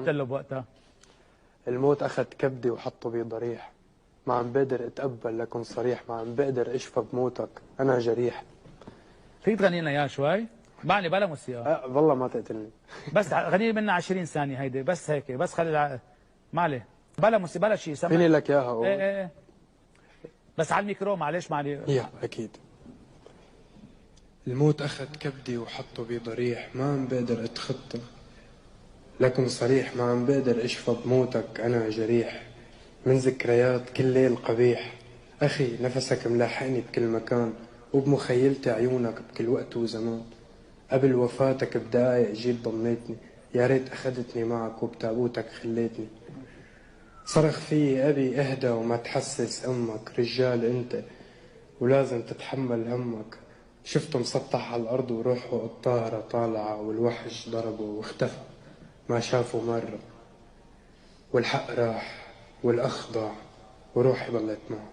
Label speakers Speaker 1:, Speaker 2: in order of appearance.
Speaker 1: قلت له بوقتها
Speaker 2: الموت أخذ كبدي وحطه بضريح، ما عم بقدر أتقبل لكن صريح، ما عم بقدر أشفى بموتك أنا جريح.
Speaker 1: فيك تغني لنا اياه شوي؟ معني بلا موسيقى.
Speaker 2: والله ما تقتلني.
Speaker 1: بس غني لي منها 20 ثانية هيدي، بس هيك، بس خلي ما عليه، بلا موسيقى بلا شيء، سمع.
Speaker 2: فيني لك إياها؟
Speaker 1: ايه بس على الميكرو معلش معلي.
Speaker 2: يا أكيد. الموت أخذ كبدي وحطه بضريح، ما عم بقدر أتخطى لكن صريح، ما عم بقدر أشفى بموتك أنا جريح. من ذكريات كل ليل قبيح، أخي نفسك ملاحقني بكل مكان، وبمخيلتي عيونك بكل وقت وزمان. قبل وفاتك بدقايق جيت ضميتني، يا ريت أخذتني معك وبتابوتك خليتني. صرخ في أبي اهدى وما تحسس أمك، رجال أنت ولازم تتحمل همك. شفته مسطح على الأرض وروحه الطاهرة طالعة، والوحش ضربه واختفى ما شافه مرة، والحق راح والأخ ضاع وروحي ضلت معه.